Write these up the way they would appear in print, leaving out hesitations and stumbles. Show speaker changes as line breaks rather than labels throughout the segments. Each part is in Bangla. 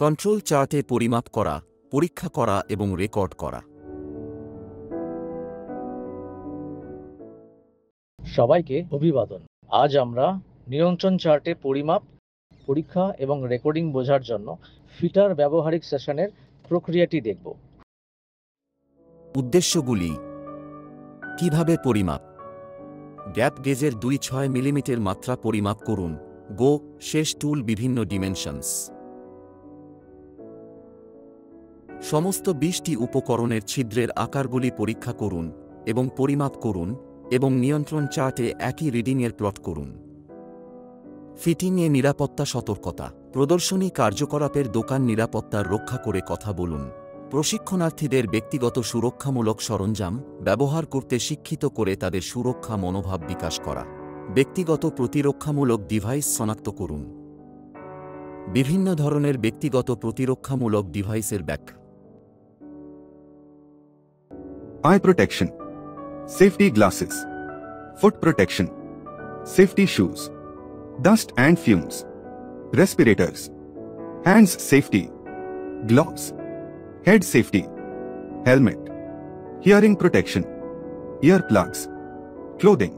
কন্ট্রোল চার্টে পরিমাপ করা, পরীক্ষা করা এবং রেকর্ড করা।
সবাইকে অভিবাদন। আজ আমরা নিয়ন্ত্রণ চার্টে পরিমাপ, পরীক্ষা এবং রেকর্ডিং বোঝার জন্য ফিটার ব্যবহারিক সেশনের প্রক্রিয়াটি দেখব।
উদ্দেশ্যগুলি: কিভাবে পরিমাপ? গ্যাপ গেজের 2.6 মিলিমিটার মাত্রা পরিমাপ করুন। গো শেষ টুল বিভিন্ন ডিমেনশনস। সমস্ত 20টি উপকরণের ছিদ্রের আকারগুলি পরীক্ষা করুন এবং পরিমাপ করুন এবং নিয়ন্ত্রণ চার্টে একই রিডিংয়ের প্লট করুন। ফিটিংয়ে নিরাপত্তা সতর্কতা। প্রদর্শনী কার্যকলাপের দোকান নিরাপত্তার রক্ষা করে কথা বলুন। প্রশিক্ষণার্থীদের ব্যক্তিগত সুরক্ষামূলক সরঞ্জাম ব্যবহার করতে শিক্ষিত করে তাদের সুরক্ষা মনোভাব বিকাশ করা। ব্যক্তিগত প্রতিরক্ষামূলক ডিভাইস শনাক্ত করুন। বিভিন্ন ধরনের ব্যক্তিগত প্রতিরক্ষামূলক ডিভাইসের ব্যাখ্যা।
Eye protection, safety glasses, foot protection, safety shoes, dust and fumes, respirators, hands safety, gloves, head safety, helmet, hearing protection, earplugs, clothing,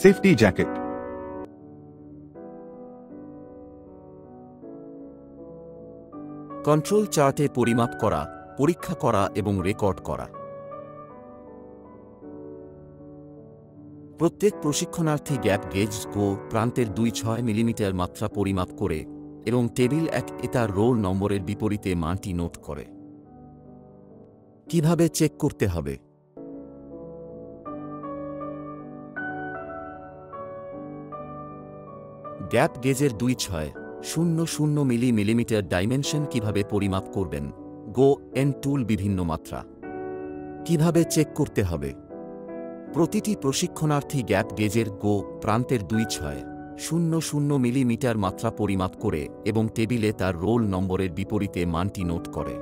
safety jacket.
Control চার্টে পরিমাপ করা, পরীক্ষা করা এবং রেকর্ড করা। প্রত্যেক প্রশিক্ষণার্থী গ্যাপ গেজ গো প্রান্তের 2.6 মিলিমিটার মাত্রা পরিমাপ করে এবং টেবিল 1 তার রোল নম্বরের বিপরীতে মানটি নোট করে। কিভাবে চেক করতে হবে? গ্যাপ গেজের 2.6 মিলিমিটার ডাইমেনশন কিভাবে পরিমাপ করবেন? গো এন টুল বিভিন্ন মাত্রা। কিভাবে চেক করতে হবে? প্রতিটি প্রশিক্ষণার্থী গ্যাপ গেজের গো প্রান্তের 2.6 মিলিমিটার মাত্রা পরিমাপ করে এবং টেবিলে তার রোল নম্বরের বিপরীতে মানটি নোট করে।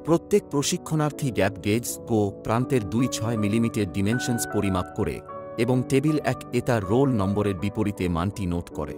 প্রত্যেক প্রশিক্ষণার্থী গ্যাপ গেজ গো প্রান্তের 2.6 মিলিমিটার ডিমেনশনস পরিমাপ করে এবং টেবিল 1 তার রোল নম্বরের বিপরীতে মানটি নোট করে।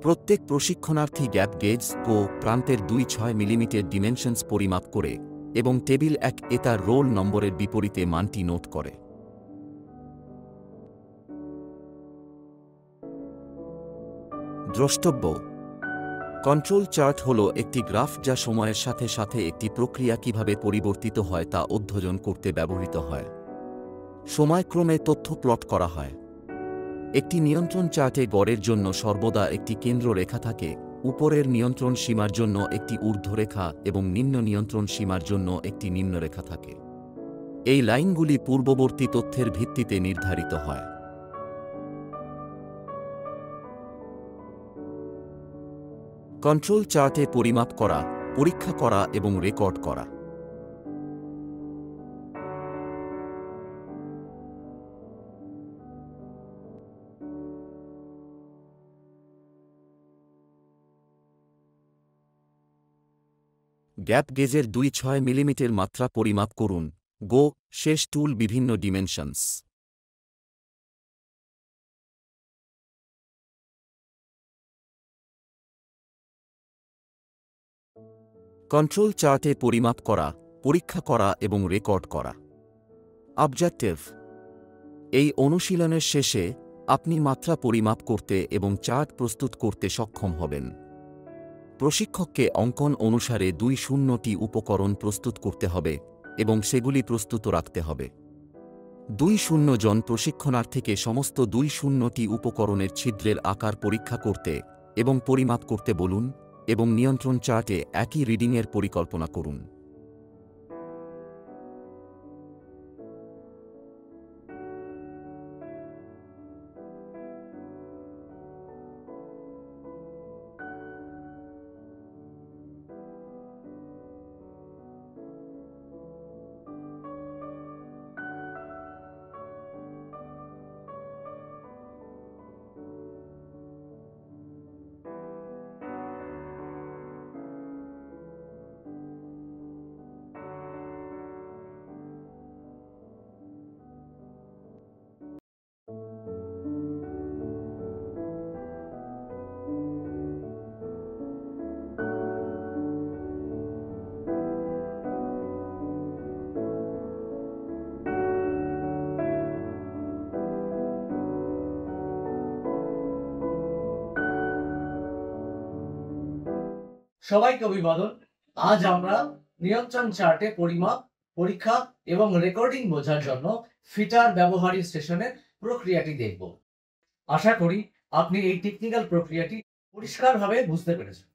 প্রত্যেক প্রশিক্ষণার্থী গ্যাপ গেজ গো প্রান্তের 2.6 মিলিমিটার ডিমেনশনস পরিমাপ করে এবং টেবিল 1 তার রোল নম্বরের বিপরীতে মানটি নোট করে। দ্রষ্টব্য: কন্ট্রোল চার্ট হল একটি গ্রাফ যা সময়ের সাথে সাথে একটি প্রক্রিয়া কিভাবে পরিবর্তিত হয় তা অধ্যয়ন করতে ব্যবহৃত হয়। সময়ক্রমে তথ্য প্লট করা হয়। একটি নিয়ন্ত্রণ চার্টে গড়ের জন্য সর্বদা একটি কেন্দ্র রেখা থাকে, উপরের নিয়ন্ত্রণ সীমার জন্য একটি ঊর্ধ্বরেখা এবং নিম্ন নিয়ন্ত্রণ সীমার জন্য একটি নিম্নরেখা থাকে। এই লাইনগুলি পূর্ববর্তী তথ্যের ভিত্তিতে নির্ধারিত হয়। কন্ট্রোল চার্টে পরিমাপ করা, পরীক্ষা করা এবং রেকর্ড করা। গ্যাপ গেজের 2-6 মিলিমিটার মাত্রা পরিমাপ করুন। গো শেষ টুল বিভিন্ন ডিমেনশনস। কন্ট্রোল চার্টে পরিমাপ করা, পরীক্ষা করা এবং রেকর্ড করা। অবজেক্টিভ: এই অনুশীলনের শেষে আপনি মাত্রা পরিমাপ করতে এবং চার্ট প্রস্তুত করতে সক্ষম হবেন। প্রশিক্ষককে অঙ্কন অনুসারে 2-0টি উপকরণ প্রস্তুত করতে হবে এবং সেগুলি প্রস্তুত রাখতে হবে। 2-0 জন প্রশিক্ষণার্থীকে সমস্ত 2-0টি উপকরণের ছিদ্রের আকার পরীক্ষা করতে এবং পরিমাপ করতে বলুন এবং নিয়ন্ত্রণ চার্টে একই রিডিংয়ের পরিকল্পনা করুন।
সবাইকে অভিবাদন। আজ আমরা নিয়ন্ত্রণ চার্টে পরিমাপ, পরীক্ষা এবং রেকর্ডিং বোঝার জন্য ফিটার ব্যবহারিক সেশনের প্রক্রিয়াটি দেখব। আশা করি আপনি এই টেকনিক্যাল প্রক্রিয়াটি পরিষ্কারভাবে বুঝতে পেরেছেন।